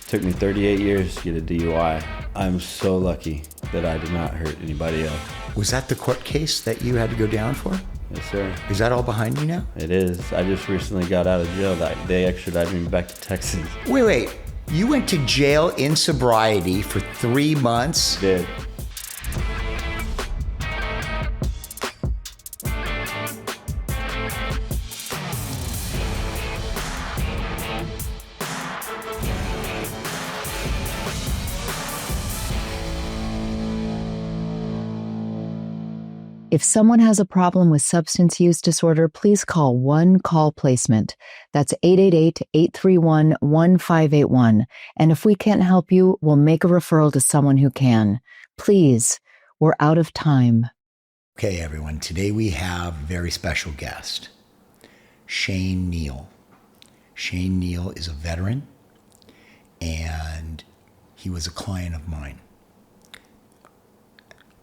Took me 38 years to get a DUI. I'm so lucky that I did not hurt anybody else. Was that the court case that you had to go down for? Yes, sir. Is that all behind you now? It is. I just recently got out of jail. They extradited me back to Texas. Wait. You went to jail in sobriety for 3 months? Did. If someone has a problem with substance use disorder, please call One Call Placement. That's 888-831-1581. And if we can't help you, we'll make a referral to someone who can. Please, we're out of time. Okay, everyone. Today we have a very special guest, Shane Neal. Shane Neal is a veteran, and he was a client of mine.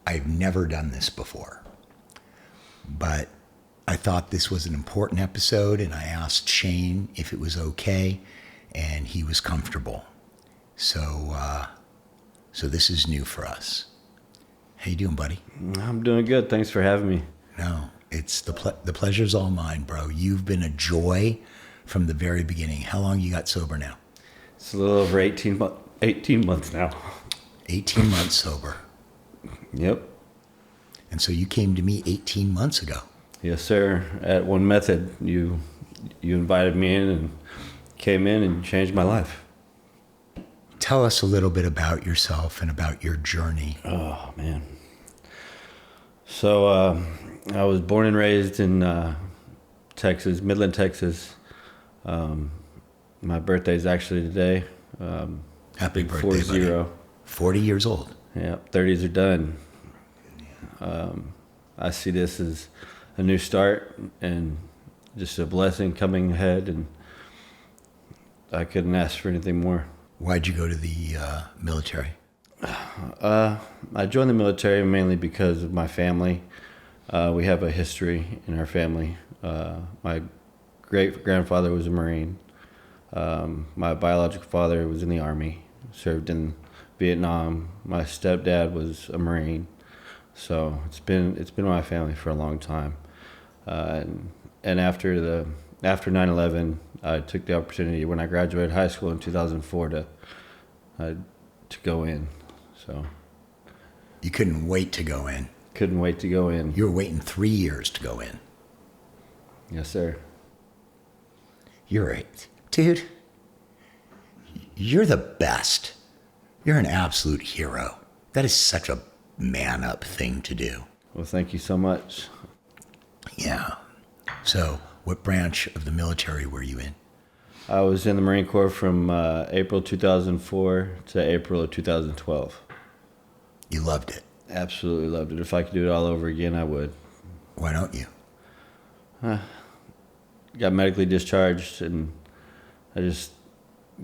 I've never done this before. But I thought this was an important episode, and I asked Shane if it was okay, and he was comfortable. So this is new for us. How you doing, buddy? I'm doing good. Thanks for having me. No, it's the pleasure's all mine, bro. You've been a joy from the very beginning. How long you got sober now? It's a little over 18 months now. 18 months sober. Yep. And so you came to me 18 months ago. Yes, sir. At One Method, you invited me in and came in and changed my life. Tell us a little bit about yourself and about your journey. Oh, man. So I was born and raised in Texas, Midland, Texas. My birthday's actually today. Happy big birthday, 40. buddy. 40 years old. Yeah, 30s are done. I see this as a new start and just a blessing coming ahead, and I couldn't ask for anything more. Why'd you go to the military? I joined the military mainly because of my family. We have a history in our family. My great-grandfather was a Marine. My biological father was in the Army, served in Vietnam. My stepdad was a Marine. So it's been my family for a long time, and after 9/11, I took the opportunity when I graduated high school in 2004 to go in. So you couldn't wait to go in. Couldn't wait to go in. You were waiting 3 years to go in. Yes, sir. You're right, dude. You're the best. You're an absolute hero. That is such a man up thing to do. Well, thank you so much. Yeah. So what branch of the military were you in? I was in the Marine Corps from April 2004 to April of 2012. You loved it? Absolutely loved it. If I could do it all over again, I would. Why don't you? Got medically discharged, and I just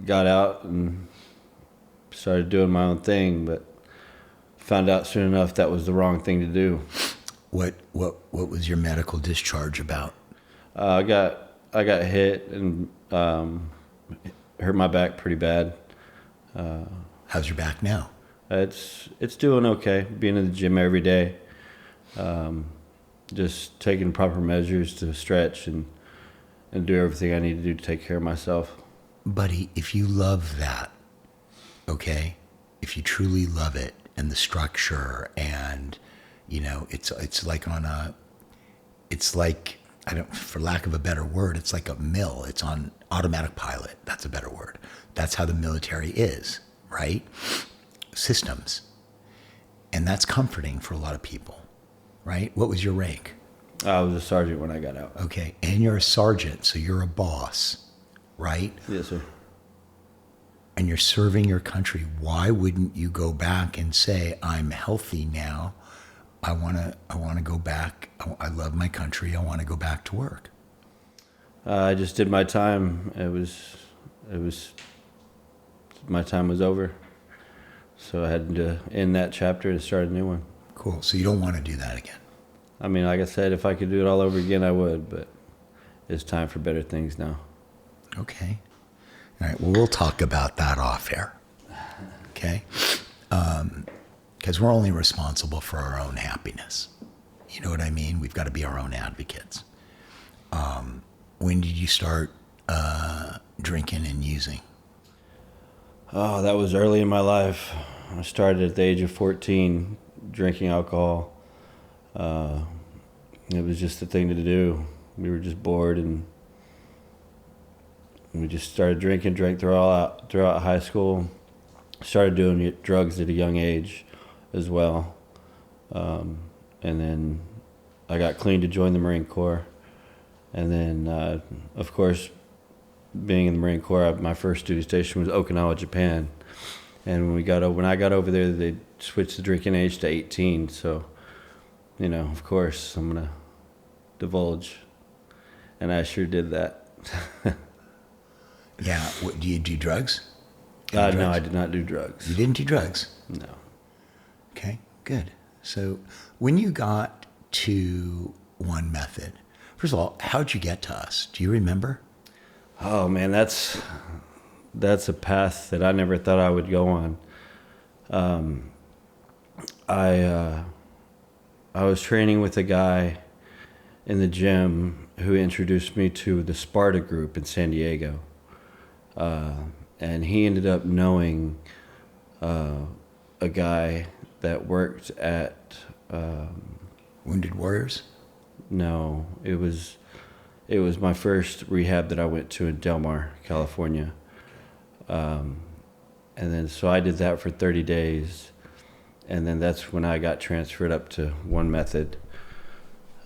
got out and started doing my own thing, but found out soon enough that was the wrong thing to do. What was your medical discharge about? I got hit and hurt my back pretty bad. How's your back now? It's doing okay. Being in the gym every day, just taking proper measures to stretch and do everything I need to do to take care of myself. Buddy, if you love that, okay, if you truly love it and the structure, and it's like for lack of a better word, it's like a mill. It's on automatic pilot. That's a better word. That's how the military is, right? Systems. And that's comforting for a lot of people, right? What was your rank? I was a sergeant when I got out. Okay, and you're a sergeant, so you're a boss, right? Yes, sir. And you're serving your country. Why wouldn't you go back and say, I'm healthy now, I want to go back, I love my country, I want to go back to work? I just did my time. My time was over. So I had to end that chapter and start a new one. Cool. So you don't want to do that again? I mean, like I said, if I could do it all over again, I would, but it's time for better things now. Okay. All right. Well, we'll talk about that off air. Okay. Because we're only responsible for our own happiness. You know what I mean? We've got to be our own advocates. When did you start drinking and using? Oh, that was early in my life. I started at the age of 14 drinking alcohol. It was just the thing to do. We were just bored, and we just started drinking, drank throughout high school. Started doing drugs at a young age as well. And then I got clean to join the Marine Corps. And then, of course, being in the Marine Corps, my first duty station was Okinawa, Japan. And when I got over there, they switched the drinking age to 18. So, of course, I'm going to divulge. And I sure did that. Yeah. Do you do drugs? No, I did not do drugs. You didn't do drugs? No. Okay, good. So when you got to One Method, first of all, how'd you get to us? Do you remember? Oh man, that's a path that I never thought I would go on. I was training with a guy in the gym who introduced me to the Sparta group in San Diego, and he ended up knowing a guy that worked at Wounded Warriors? No, it was my first rehab that I went to in Del Mar, California. And then so I did that for 30 days. And then that's when I got transferred up to One Method.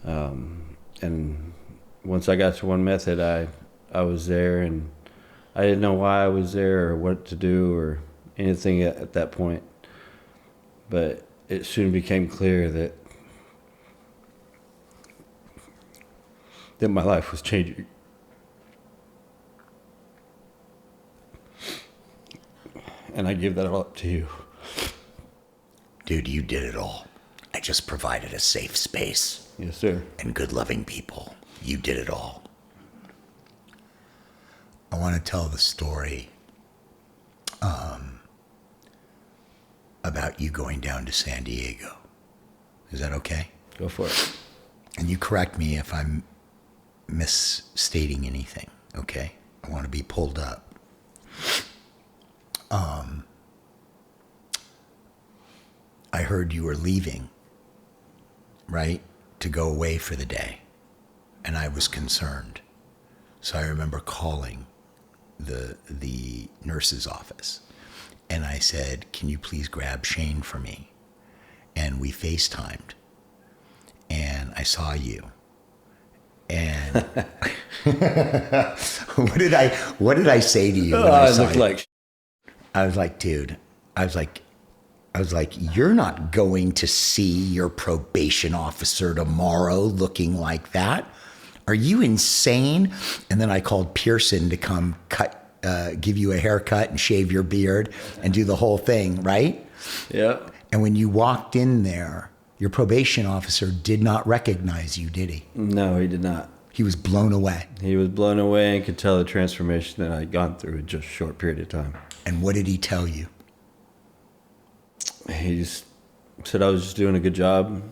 And once I got to One Method, I was there, and I didn't know why I was there or what to do or anything at that point. But it soon became clear that my life was changing. And I give that all up to you. Dude, you did it all. I just provided a safe space. Yes, sir. And good loving people. You did it all. I want to tell the story about you going down to San Diego. Is that okay? Go for it. And you correct me if I'm misstating anything, okay? I want to be pulled up. I heard you were leaving, right, to go away for the day, and I was concerned. So I remember calling the nurse's office, and I said, "Can you please grab Shane for me?" And we FaceTimed, and I saw you. And what did I say to you when I saw you? I was like, dude, I was like, you're not going to see your probation officer tomorrow looking like that. Are you insane? And then I called Pearson to come give you a haircut and shave your beard and do the whole thing, right? Yeah. And when you walked in there, your probation officer did not recognize you, did he? No, he did not. He was blown away. He was blown away and could tell the transformation that I'd gone through in just a short period of time. And what did he tell you? He just said I was just doing a good job.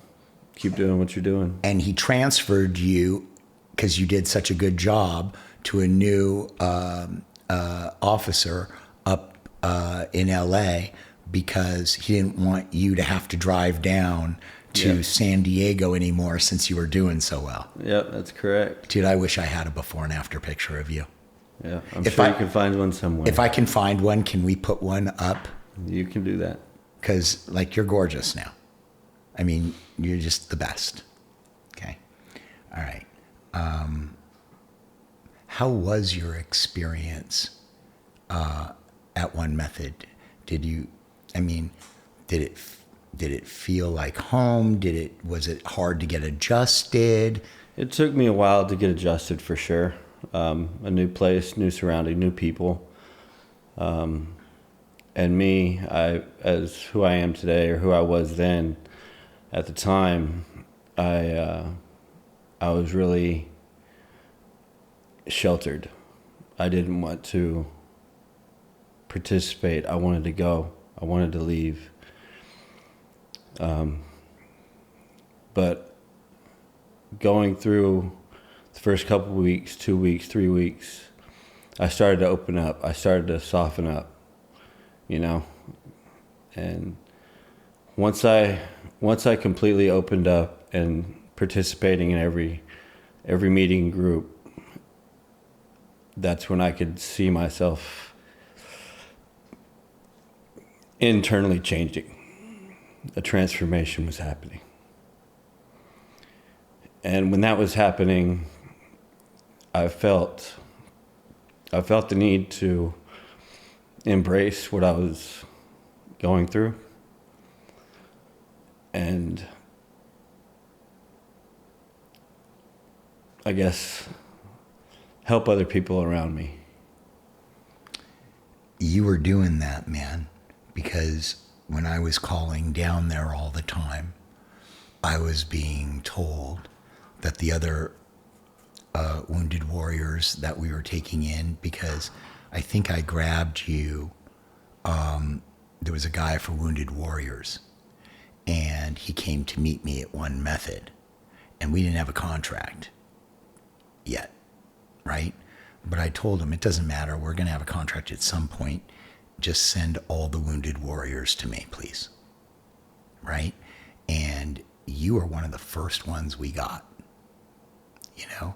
Keep doing what you're doing. And he transferred you, because you did such a good job, to a new officer up in LA, because he didn't want you to have to drive down to San Diego anymore since you were doing so well. Yep, that's correct. Dude, I wish I had a before and after picture of you. Yeah, I'm sure you can find one somewhere. If I can find one, can we put one up? You can do that. Because, you're gorgeous now. I mean, you're just the best. Okay. All right. How was your experience at One Method? Did it feel like home? Was it hard to get adjusted? It took me a while to get adjusted, for sure. A new place, new surrounding, new people. And me, as who I am today, or who I was then, at the time, I was really sheltered. I didn't want to participate. I wanted to go. I wanted to leave. But going through the first couple of weeks, 2 weeks, 3 weeks, I started to open up. I started to soften up, you know. And once I completely opened up and participating in every meeting group, that's when I could see myself internally changing. A transformation was happening. And when that was happening, I felt the need to embrace what I was going through and I guess help other people around me. You were doing that, man, because when I was calling down there all the time, I was being told that the other wounded warriors that we were taking in, because I think I grabbed you, there was a guy for wounded warriors, and he came to meet me at One Method, and we didn't have a contract yet, right? But I told him, it doesn't matter, we're going to have a contract at some point. Just send all the wounded warriors to me, please. Right? And you were one of the first ones we got, you know?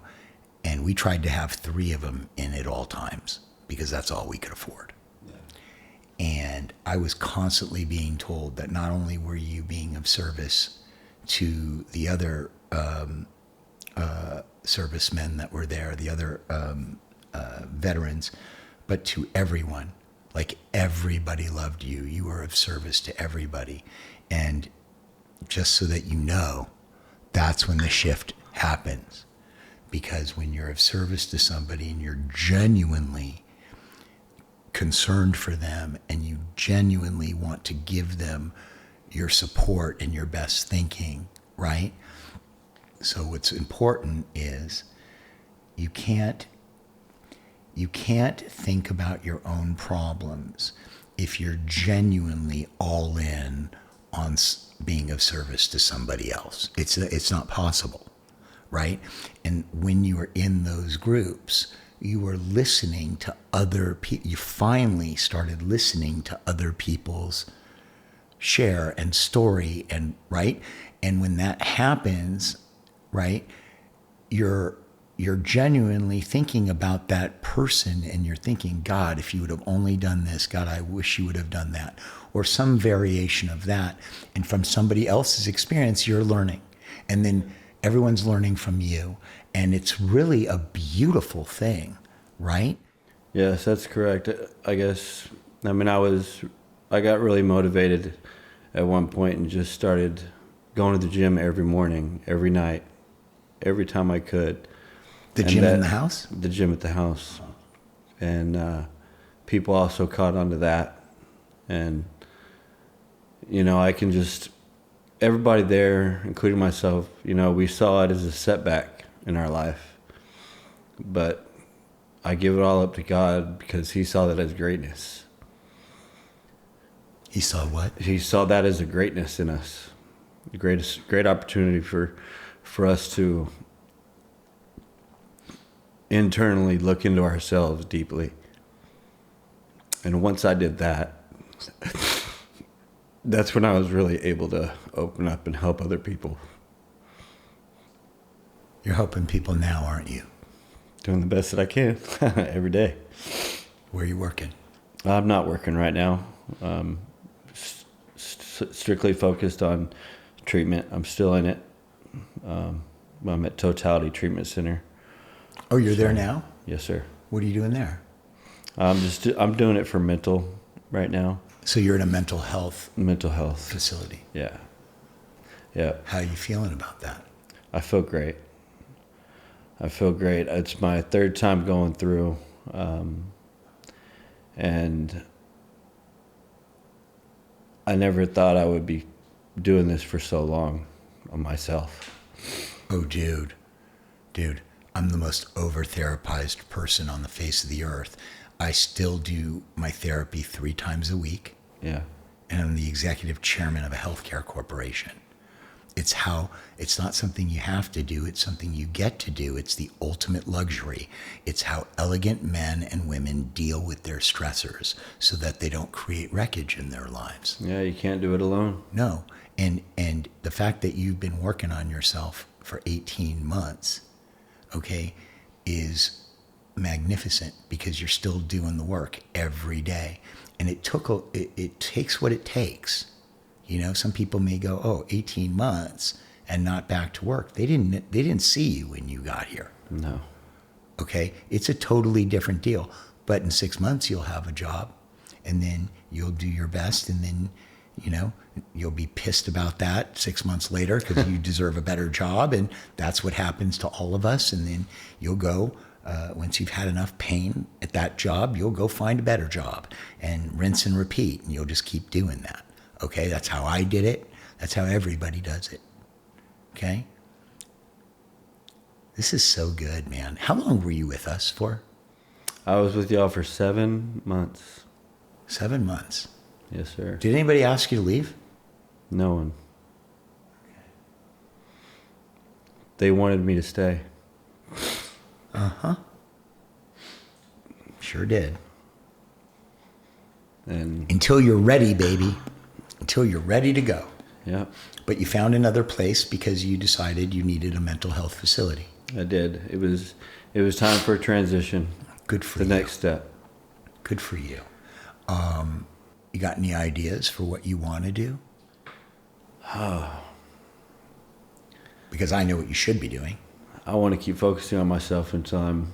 And we tried to have 3 of them in at all times because that's all we could afford. Yeah. And I was constantly being told that not only were you being of service to the other servicemen that were there, the other veterans, but to everyone. Like, everybody loved you. You were of service to everybody. And just so that you know, that's when the shift happens. Because when you're of service to somebody and you're genuinely concerned for them and you genuinely want to give them your support and your best thinking, right? So what's important is you can't think about your own problems if you're genuinely all in on being of service to somebody else. It's not possible, right? And when you are in those groups, you are listening to other people. You finally started listening to other people's share and story, and right? And when that happens, right, you're genuinely thinking about that person, and you're thinking, God, if you would have only done this, God, I wish you would have done that, or some variation of that. And from somebody else's experience, you're learning. And then everyone's learning from you. And it's really a beautiful thing, right? Yes, that's correct. I guess, I mean, I got really motivated at one point and just started going to the gym every morning, every night, every time I could. The gym in the house? The gym at the house. And people also caught on to that. And, you know, everybody there, including myself, you know, we saw it as a setback in our life. But I give it all up to God because he saw that as greatness. He saw what? He saw that as a greatness in us. The great opportunity for us to internally look into ourselves deeply. And once I did that, that's when I was really able to open up and help other people. You're helping people now, aren't you? Doing the best that I can every day. Where are you working? I'm not working right now. Strictly focused on treatment. I'm still in it. I'm at Totality Treatment Center. Oh, you're there now? Yes, sir. What are you doing there? I'm doing it for mental right now. So you're in a mental health facility. Yeah. How are you feeling about that? I feel great. It's my 3rd time going through, and I never thought I would be doing this for so long on myself. Oh, dude, I'm the most over-therapized person on the face of the earth. I still do my therapy 3 times a week, Yeah. and I'm the executive chairman of a healthcare corporation. It's not something you have to do, it's something you get to do. It's the ultimate luxury. It's how elegant men and women deal with their stressors so that they don't create wreckage in their lives. Yeah, you can't do it alone. No. And the fact that you've been working on yourself for 18 months, okay, is magnificent because you're still doing the work every day. And it takes what it takes. You know, some people may go, 18 months and not back to work. They didn't see you when you got here. No. Okay? It's a totally different deal. But in 6 months you'll have a job, and then you'll do your best, and then, you know, you'll be pissed about that 6 months later because you deserve a better job, and that's what happens to all of us. And then you'll go, once you've had enough pain at that job, you'll go find a better job and rinse and repeat, and you'll just keep doing that. Okay, that's how I did it. That's how everybody does it. Okay? This is so good, man. How long were you with us for? I was with y'all for 7 months. 7 months. Yes, sir. Did anybody ask you to leave? No one. They wanted me to stay. Uh-huh. Sure did. And Until you're ready, baby. Until you're ready to go. yeah, But you found another place because you decided you needed a mental health facility. I did. It was time for a transition. Good for The you. next step. Good for you. You got any ideas for what you want to do? Because I know what you should be doing. I want to keep focusing on myself until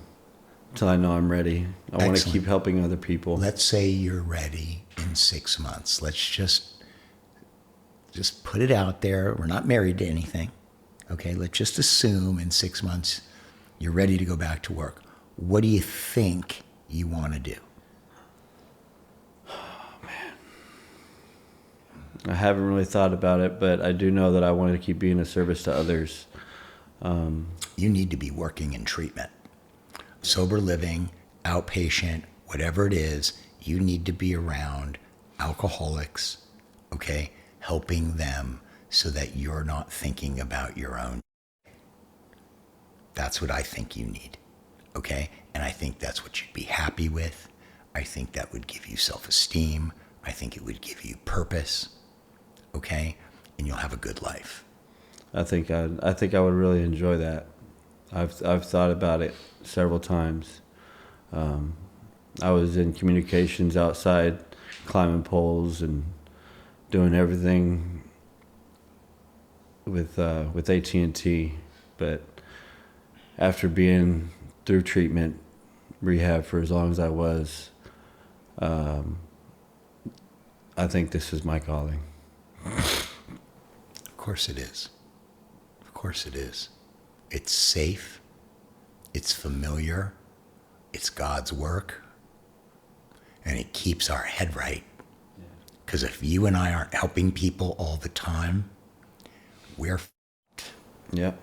I know I'm ready. I want to Excellent. keep helping other people. Let's say you're ready in 6 months. Let's just put it out there. We're not married to anything. Okay, let's just assume in 6 months you're ready to go back to work. What do you think you want to do? I haven't really thought about it, but I do know that I want to keep being of service to others. You need to be working in treatment. Sober living, outpatient, whatever it is, you need to be around alcoholics, okay, helping them so that you're not thinking about your own. That's what I think you need, okay? And I think that's what you'd be happy with. I think that would give you self-esteem. I think it would give you purpose, okay? And you'll have a good life. I think I would really enjoy that. I've thought about it several times. I was in communications outside, climbing poles and doing everything with AT&T, but after being through treatment, rehab for as long as I was, I think this is my calling. Of course it is. Of course it is. It's safe. It's familiar. It's God's work. And it keeps our head right. Because if you and I aren't helping people all the time, we're f***ed. Yep.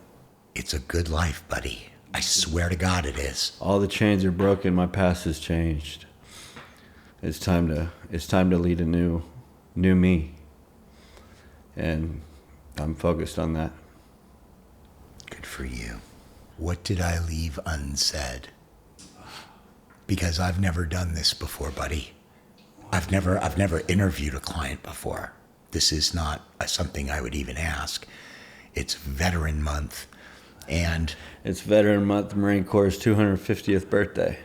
It's a good life, buddy. I swear to God it is. All the chains are broken. My past has changed. It's time to lead a new me. And I'm focused on that. Good for you. What did I leave unsaid? Because I've never done this before, buddy. I've never interviewed a client before. This is not something I would even ask. It's Veteran Month, and It's Veteran Month, the Marine Corps' 250th birthday.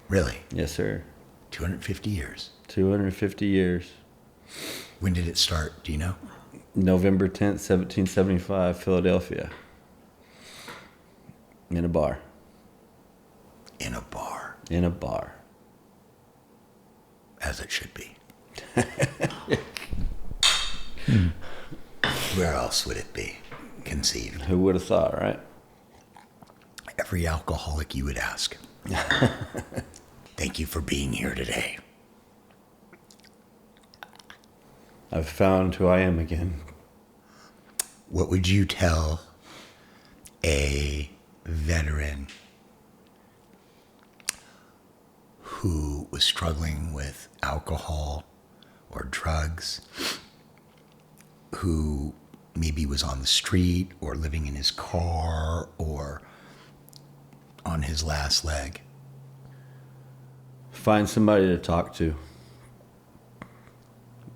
really, Yes, sir. 250 years. 250 years. When did it start? Do you know? November 10th, 1775, Philadelphia. In a bar. In a bar, In a bar. as it should be. Where else would it be conceived? Who would have thought, right? Every alcoholic you would ask. Thank you for being here today. I've found who I am again. What would you tell a veteran who was struggling with alcohol or drugs, who maybe was on the street or living in his car or on his last leg? Find somebody to talk to.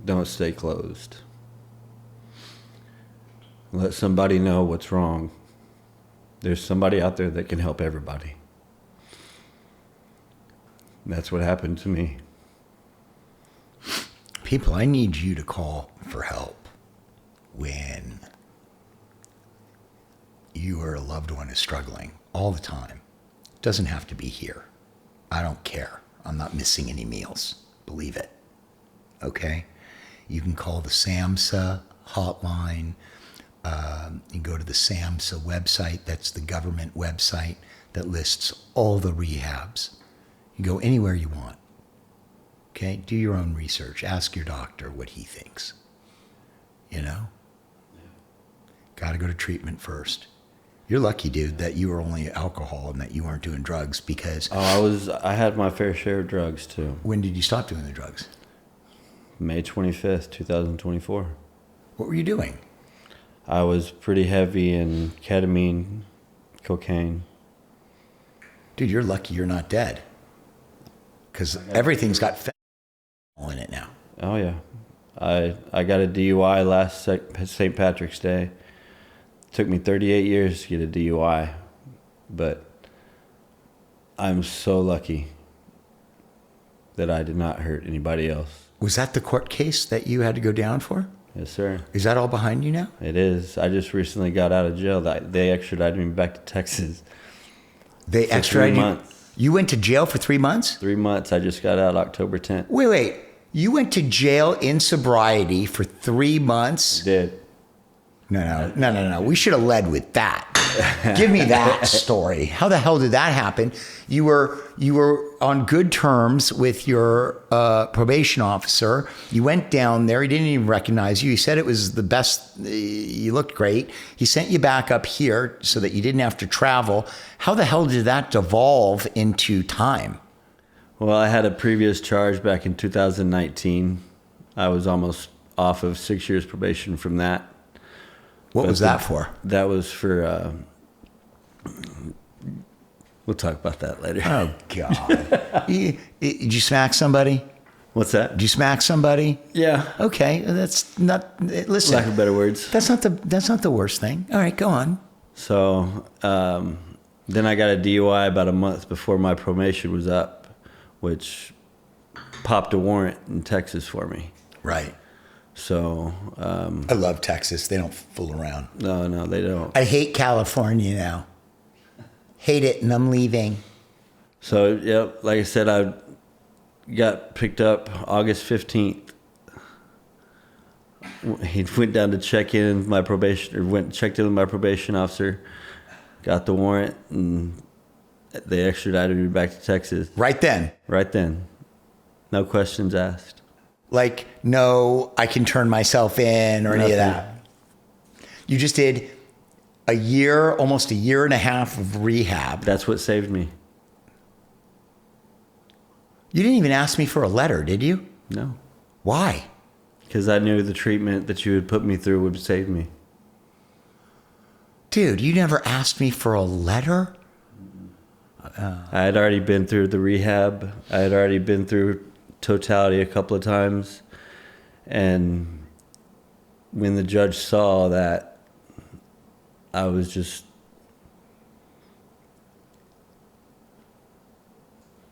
Don't stay closed. Let somebody know what's wrong. There's somebody out there that can help everybody. That's what happened to me. People, I need you to call for help when you or a loved one is struggling all the time. It doesn't have to be here. I don't care. I'm not missing any meals. Believe it. Okay? You can call the SAMHSA hotline. You go to the SAMHSA website. That's the government website that lists all the rehabs. You go anywhere you want. Okay? Do your own research. Ask your doctor what he thinks. You know? Got to go to treatment first. You're lucky, dude, that you were only alcohol and that you weren't doing drugs, because... I had my fair share of drugs, too. When did you stop doing the drugs? May 25th, 2024. What were you doing? I was pretty heavy in ketamine, cocaine. Dude, you're lucky you're not dead. Because everything's got fentanyl in it now. Oh, yeah. I got a DUI last St. Patrick's Day. Took me 38 years to get a DUI, but I'm so lucky that I did not hurt anybody else. Was that the court case that you had to go down for? Yes, sir. Is that all behind you now? It is. I just recently got out of jail. They extradited me back to Texas. They for extradited 3 you? months. You went to jail for 3 months? 3 months. I just got out October 10th. Wait. You went to jail in sobriety for 3 months? Did. No. We should have led with that. Give me that story. How the hell did that happen? You were on good terms with your probation officer. You went down there. He didn't even recognize you. He said it was the best. You looked great. He sent you back up here so that you didn't have to travel. How the hell did that devolve into time? Well, I had a previous charge back in 2019. I was almost off of 6 years probation from that. What was that for? That was for, we'll talk about that later. Oh, God. Did you smack somebody? What's that? Did you smack somebody? Yeah. Okay, that's not, listen. Lack of better words. That's not the worst thing. All right, go on. So then I got a DUI about a month before my probation was up, which popped a warrant in Texas for me. Right. So I love Texas. They don't fool around. No, they don't. I hate California now. Hate it, and I'm leaving. So, yep, like I said, I got picked up August 15th. He went down to check in with my probation, or checked in with my probation officer, got the warrant, and they extradited me back to Texas. Right then. Right then. No questions asked. Like, no, I can turn myself in or any of that. You just did almost a year and a half of rehab. That's what saved me. You didn't even ask me for a letter, did you? No. Why? Because I knew the treatment that you would put me through would save me. Dude, you never asked me for a letter? I had already been through the rehab. I had already been through totality a couple of times. And when the judge saw that, I was just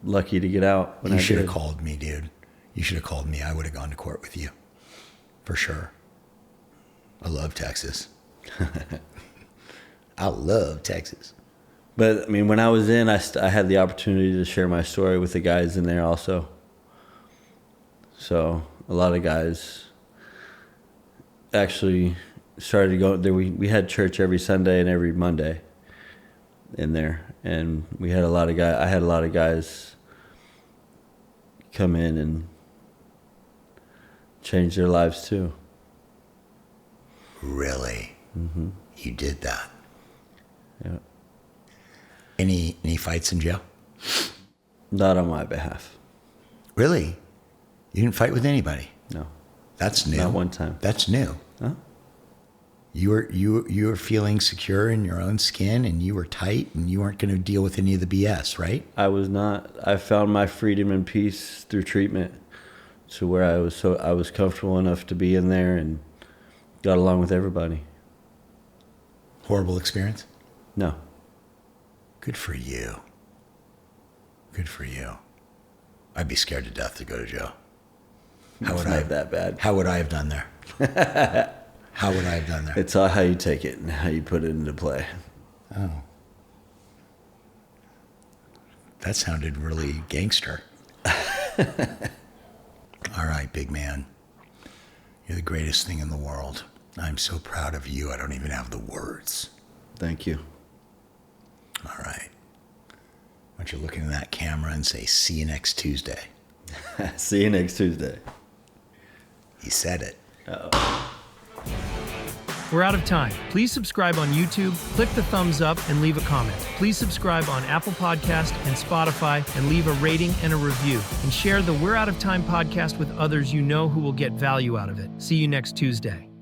lucky to get out. You should have called me, dude. You should have called me. I would have gone to court with you. For sure. I love Texas. I love Texas. But, I mean, when I was in, I had the opportunity to share my story with the guys in there also. So, a lot of guys actually started to go there. We had church every Sunday and every Monday in there. And we had a lot of guys. I had a lot of guys come in and change their lives too. Really? Mm-hmm. You did that? Yeah. Any fights in jail? Not on my behalf. Really? You didn't fight with anybody? No. That's new. Not one time. That's new. Huh? You were feeling secure in your own skin, and you were tight, and you weren't going to deal with any of the BS, right? I was not. I found my freedom and peace through treatment, to where I was comfortable enough to be in there and got along with everybody. Horrible experience? No. Good for you. Good for you. I'd be scared to death to go to jail. How would It's I not that bad. How would I have done there? How would I have done there? It's all how you take it and how you put it into play. Oh. That sounded really gangster. All right, big man. You're the greatest thing in the world. I'm so proud of you, I don't even have the words. Thank you. All right. Why don't you look into that camera and say, see you next Tuesday. See you next Tuesday. He said it. We're out of time. Please subscribe on YouTube, click the thumbs up, and leave a comment. Please subscribe on Apple Podcast and Spotify and leave a rating and a review. And share the We're Out of Time podcast with others you know who will get value out of it. See you next Tuesday.